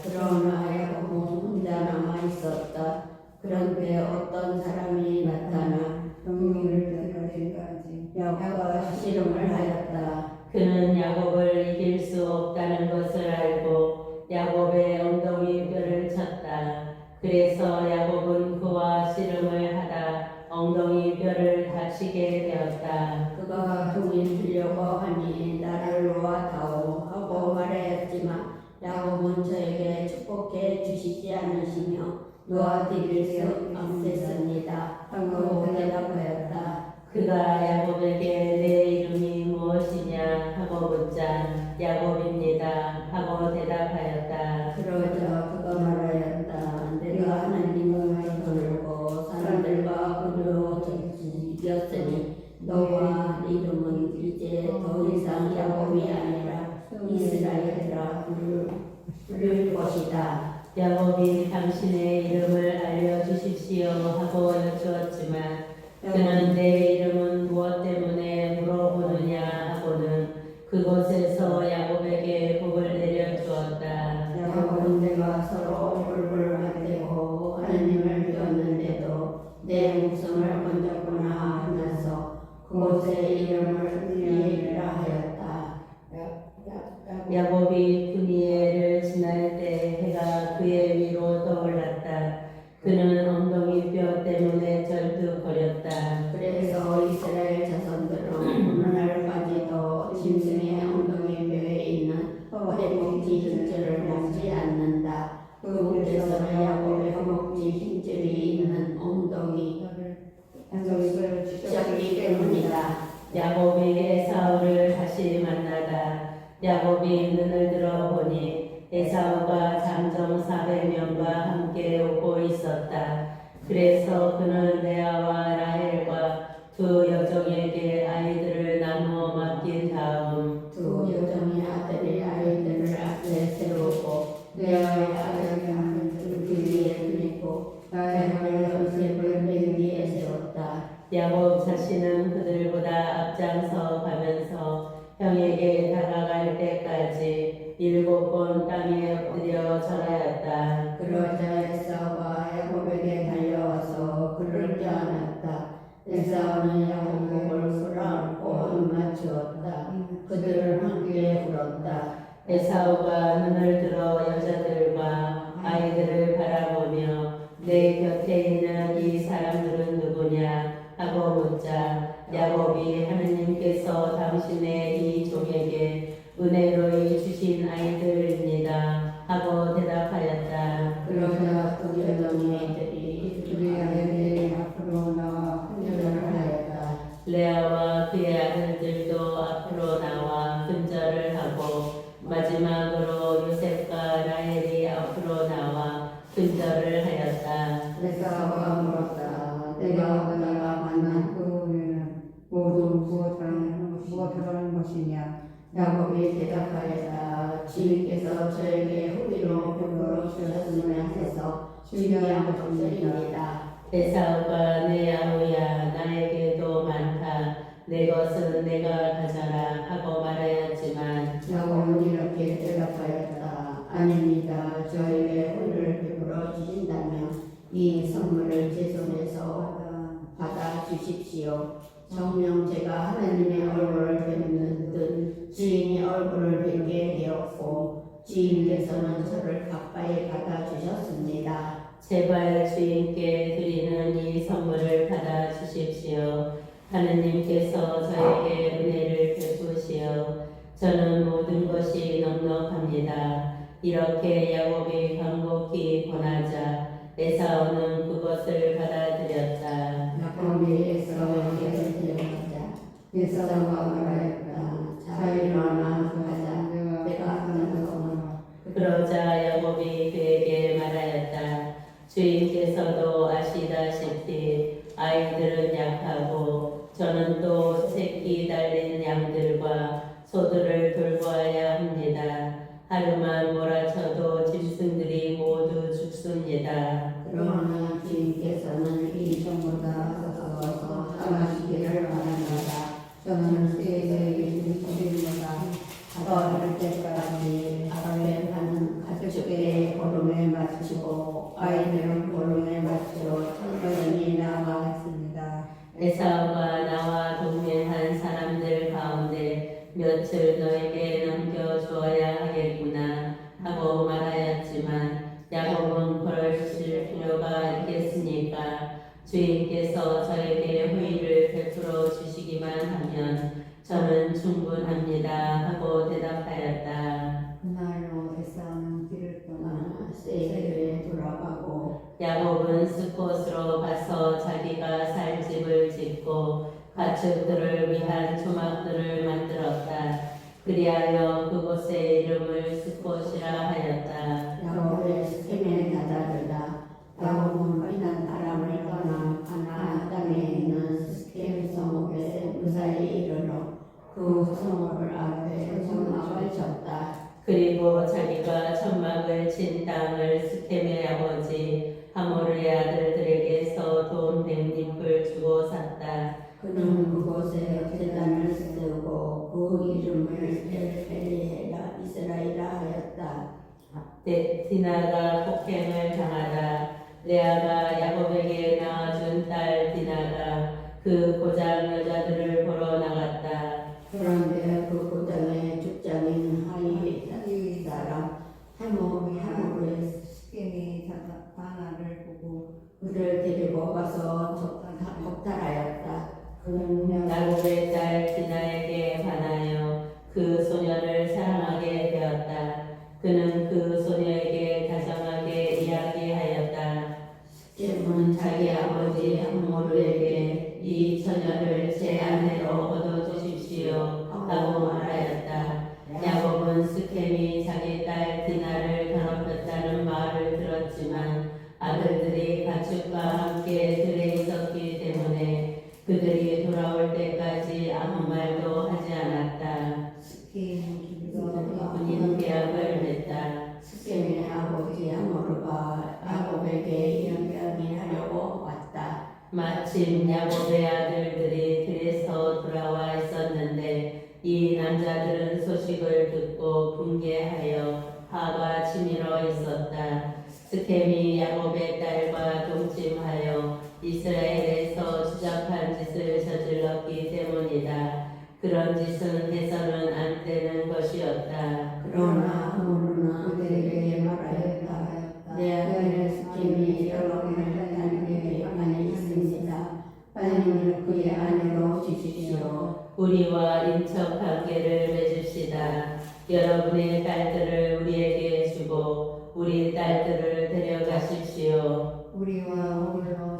그러나 야곱은 혼자 남아 있었다. 그런데 어떤 사람이 나타나 경기를 들어지까지 야곱과 씨름을 하였다. 그는 야곱을 이길 수 없다는 것을 알고 야곱의 엉덩이 뼈를 쳤다. 그래서 야곱은 그와 씨름을 하다 엉덩이 뼈를 다치게 되었다. 그가 종이 주려고 하니 나를 놓아다오 하고 말하였지만 야곱은 저에게 축복해 주시지 않으시며 놓아드릴 수 없겠습니다 하고 대답하였다. 그가 야곱에게 내 이름이 무엇이냐 하고 묻자 야곱입니다 하고 대답하였다. 그러자 그가 말하였다. 내가 하나님을 거느리고 사람들과 그루어졌으니 너와 이름은 이제 더 이상 야곱이 아니라 이스라엘이라 부를 것이다. 야곱이 당신의 이름을 알려주십시오 하고 여쭈었지만 그는 내 이름은 무엇 때문에 물어보느냐 하고는 그곳에서 야곱에게 복을 내려주었다. 야곱은 내가 서로 얼굴을 맞대고 하나님을 비웠는데도 내 목숨을 건졌구나 하면서 그곳의 이름을 푸니엘이라 하였다. 야곱이 푸니엘을 짐승의 엉덩이 뼈에 있는 허벅지 흰줄을 먹지 않는다. 그곳에서는 야곱의 허벅지 흰줄이 있는 엉덩이 찢었기 때문이다. 야곱이 에사우를 다시 만나다 야곱이 눈을 들어 보니 에사우가 장정 400명과 함께 오고 있었다. 그래서 그는 레아와 라헬과 두 여종에게 아이들을 나누어 맡긴 다음 두 여종의 아들의 아이들을 앞에 세우고 레아의 아들을 뒤에 두고 라헬의 요셉을 맨 뒤에 세웠다. 야곱 자신은 그들보다 앞장서 가면서 형에게 다가갈 때까지 7번 땅에 엎드려 절하였다. 그러자 에사우가 야곱에게 달려와서 그를 껴안았다. 에사우는 야곱을 끌어안고 입맞추었다. 그들은 함께 울었다. 에사우가 눈을 들어 여자들과 아이들을 바라보며 내 곁에 있는 이 사람들은 누구냐 하고 묻자 야곱이 하느님께서 당신의 이 종에게 은혜로 주신 아이들입니다 하고 대답하였다. 그러자 두 여종의 우리 아이들이 앞으로 나와 훈련을 하였다. 레아와 그의 아들들도 앞으로 나와 근절을 하고 마지막으로 요셉과 라헬이 앞으로 나와 근절을 하였다. 에사우가 물었다. 내가 오다가 만난 그러면 모두 무엇을 하는 것이냐? 야곱이 대답하였다. 주님께서 저에게 후비로 베풀어 주셨으면 해서 중요한 것들입니다. 에사우가 내 아우야 나에게도 많다. 내 것은 내가 가져라 하고 말하였지만 야곱은 이렇게 대답하였다. 아닙니다. 저에게 후비를 베풀어 주신다면 이 선물을 제 손에서 받아 주십시오. 정녕 제가 하나님의 얼굴을 뵙는 듯 주인의 얼굴을 뵙게 되었고 주인께서는 저를 가까이 받아 주셨습니다. 제발 주인께 드리는 이 선물을 받아 주십시오. 하느님께서 저에게 은혜를 베푸시어 저는 모든 것이 넉넉합니다. 이렇게 야곱이 간곡히 권하자 에사우는 그것을 받아들였다. 야곱이 에사우에게 들려가자 에사우가 말하였다. 자 일어나 가자. 내가 하는 것은 그러자 야곱이 그에게 말하였다. 주인께서도 아시다시피 아이들은 약하고 저는 또 새끼 달린 양들과 소들을 돌보아야 합니다. 하루만 몰아쳐도 짐승들이 모두 죽습니다. 그러나 주인께서는 이 종보다 서서 하시기를 바랍니다. 저는 세계의 주님보다 어릴 때까지 앞에 가는 가족의 걸음에 맞추고 아이들은 걸음에 맞추어 천천히 나아갔습니다. 에사우가 나와 동행한 사람들 가운데 며칠 너에게 넘겨주어야 하겠구나 하고 말하였지만 야곱은 그러실 필요가 있겠습니까? 주인께서 저에게 후일을 베풀어 주시기만 하면 저는 충분합니다 하고 대답하였다. 그날로 에사우는 길을 떠나 세계에 돌아가고 야곱은 스콧으로 가서 자기가 살 집을 짓고 가축들을 위한 조막들을 만들었다. 그리하여 그곳의 이름을 스콧이라 하였다. 야곱의 스케멜 다다르다. 야곱은 피난 바람을 떠나 가나안 땅에 있는 스케멜 성읍에 무사히 이르러 그 성읍을 앞에 천막을 쳤다. 그리고 자기가 천막을 친 땅을 스켐의 아버지 하모르의 아들들에게서 돈 100립을 주고 샀다. 그는 그곳에 제단을 세우고 그 이름을 엘리헤라 이스라엘이라 하였다. 디나가 폭행을 당하다. 레아가 야곱에게 낳아준 딸 디나가 그 고장 여자들을 보러 나갔다. 그런데 그 고장의 죽장인 하이 사람 하모르의 스케미 다나를 보고 그를 데리고 가서 적탈하였다. 그는 야곱의 딸 디나에게 반하여 그 소녀를 사랑하게 되었다. 그는 그 소녀에게 다정하게 이야기하였다. 시몬은 자기 아버지 함모르에게 이 처녀를 제 아내로 얻어주십시오 하고 말하였다. 야곱은 스켐이 자기 딸 디나를 더럽혔다는 말을 들었지만 아들들이 가축과 함께 들에 있었기 때문에 그들이 돌아올 때까지 아무 말도 하지 않았다. 그분이 계약을 맺다. 스셈의 아버지 함모르가 야곱에게 이야기하려고 왔다. 마침 야곱의 아들들이 들에서 돌아와 있었는데 이 남자들은 소식을 듣고 분개하여 화가 치밀어 있었다. 스켐이 야곱의 딸과 동침하여 이스라엘에서 추잡한 짓을 저질렀기 때문이다. 그런 짓은 해서는 안 되는 것이었다. 그러나 함모르는 그들에게 말하였다. 내 아들 스셈이 여러 명의 안에 있습니다. 하나님을 그의 아내로 주십시오. 우리와 인척 관계를 맺읍시다. 여러분의 딸들을 우리에게 주고 우리 딸들을 데려가십시오. 우리와 어울러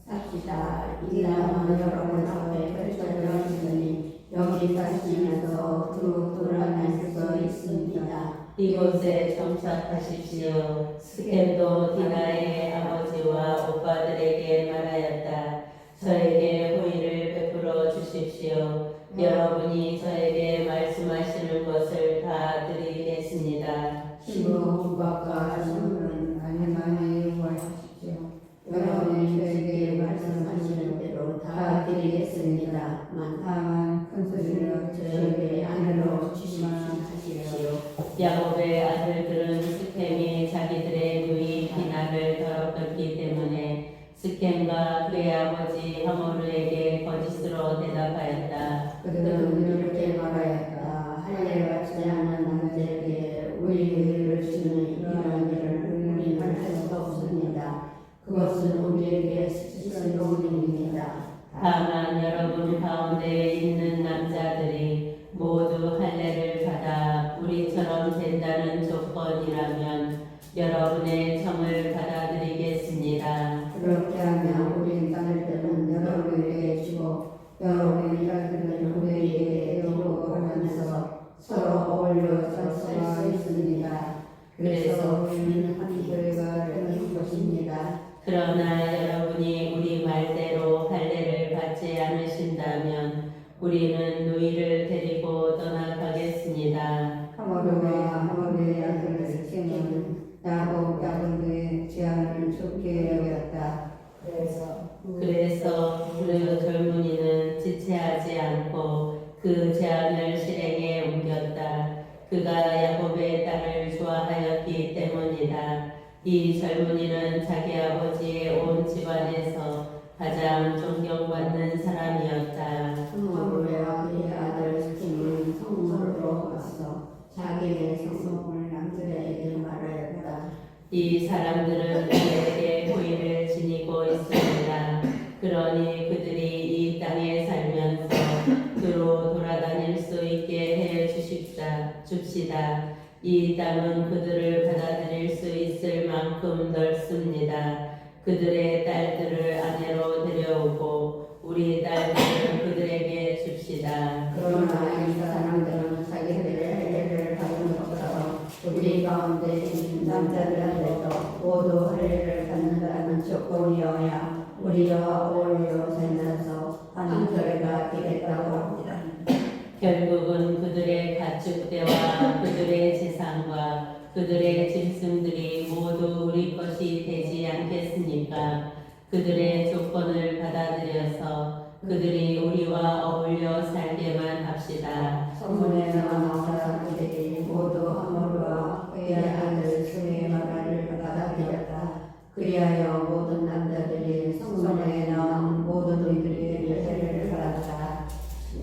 삽시다. 이 땅은 여러분 앞에 펼쳐져 있으니 여기 사시면서 돌아다닐 수 있습니다. 이곳에 정착하십시오. 스켐도 디나의 아버지와 오빠들에게 말하였다. 저에게 호의를 베풀어 주십시오. 여러분이 저에게 말씀하시는 것을 다 드리겠습니다. 신부 국가가 선물은 많이 요구하십시오. 여러분이 저에게 말씀하시는 대로 다 드리겠습니다만 다만 큰 소리로 저에게 아내로 주십시오. 야곱의 아들들은 스켐이 자기들의 누이 디나를 더럽혔기 때문에 스켐과 그의 아버지 하모르에게 거짓으로 대답하였다. 그들은 이렇게 말하였다. 할례 받지 않은 남자에게 우리를 주는 이런 일을 우리는 할 수 없습니다. 그것은 우리에게 스스로 일입니다. 다만 여러분 가운데 있는 남자들이 모두 할례를 받아 우리처럼 된다는 조건이라면 여러분의 청을 받아들이겠습니다. 그렇게 하면 우리 딸들은 여러분에게 주고 여러분의 딸들은 우리에게 주고 하면서 서로 어울려서 살 수 있습니다. 그래서 우리는 한 결과를 얻는 것입니다. 그러나 여러분이 우리 말대로 할례를 받지 않으신다면 우리는 누이를 데리고 떠나가겠습니다. 하모르의 아들 스켐은 야곱의 제안을 좋게 여겼다. 그래서 그 젊은이는 지체하지 않고 그 제안을 실행에 옮겼다. 그가 야곱의 딸을 좋아하였기 때문이다. 이 젊은이는 자기 아버지의 온 집안에서 가장 존경받는 사람이었다. 함모르의 아들 스켐은 성문으로 와서 자기의 성공을 남들에게 말하였다. 이 사람들은 우리에게 호의를 지니고 있습니다. 그러니 그들이 이 땅에 살면서 두루 돌아다닐 수 있게 해 줍시다. 이 땅은 그들을 받아들일 수 있을 만큼 넓습니다. 그들의 딸들을 아내로 데려오고 우리 딸들을 그들에게 줍시다. 그러나 이 사람들은 자기들의 할례를 받은 것처럼 우리 가운데 있는 남자들한테도 모두 할례를 받는다는 조건이어야 우리와 어울려 살면서 하는 결례가 되겠다고 합니다. 결국은 그들의 가축대와 그들의 재산과 그들의 짐승들이 모두 우리 것이 되지 않겠습니까? 그들의 조건을 받아들여서 그들이 우리와 어울려 살게만 합시다. 성문에 나온 사람들이 모두 함모르와 그의 아들 스의 말을 받아들였다. 그리하여 모든 남자들이 성문에 나온 모든 이들이 할례를 받았다.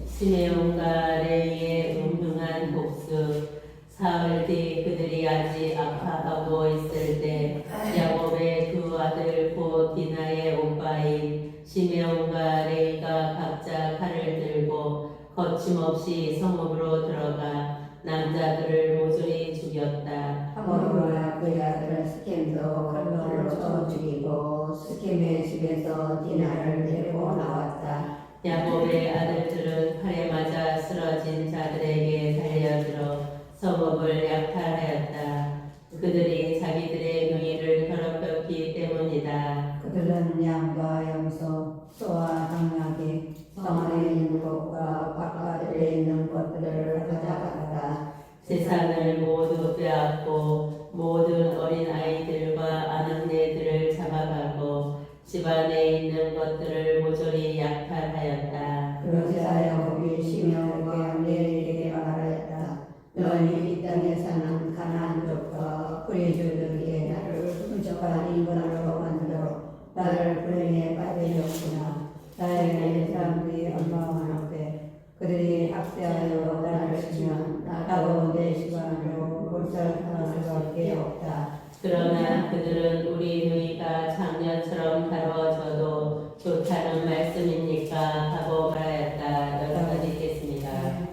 시메온과 레위의 음흉한 복수. 사흘 뒤 그들이 아직 아파하고 있을 때 야곱의 두 아들 곧 디나의 오빠인 시메온과 레위가 각자 칼을 들고 거친 거침없이 성읍으로 들어가 남자들을 모조리 죽였다. 하모르와 그의 아들 스켐도 칼로 쳐 죽이고 스켐의 집에서 디나를 데리고 나왔다. 야곱의 아들들은 칼에 맞아 쓰러진 자들에게 달려들어 성읍을 약탈하였다. 그들이 자기들의 누이를 더럽혔기 때문이다. 그들은 양과 염소, 소와 당나귀, 성 안에 있는 것과 바깥에 있는 것들을 가져갔다. 재산을 모두 빼앗고 모든 어린 아이들과 아낙네들을 잡아가고 집안에 있는 것들을 모조리 약탈하였다. 그러자 야곱이 시므온과 레위에게 말하였다. 너희 이 땅에 사는 가나안 족과 브리즈들에게 나를 훔쳐간 인간으로 만들어 나를 불행에 빠뜨렸구나. 나에게 사람들이 원망한 앞에 그들이 학대하여 나를 치면 나도 내 시간으로 몰살할 수밖에 없다. 그러나 그들은 우리 누이가 작년처럼 다루어져도 좋다는 말씀입니까? 하고 말하였다. 여기까지 읽겠습니다.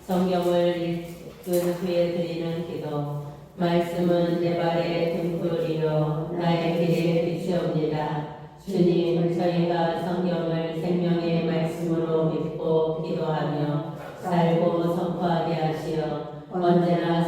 성경을 읽은 후에 드리는 기도. 말씀은 내 발의 등불이요 나의 길의 빛이옵니다. 주님, 저희가 성경을 생명의 말씀으로 믿고 기도하며 살고 선포하게 하시어 언제나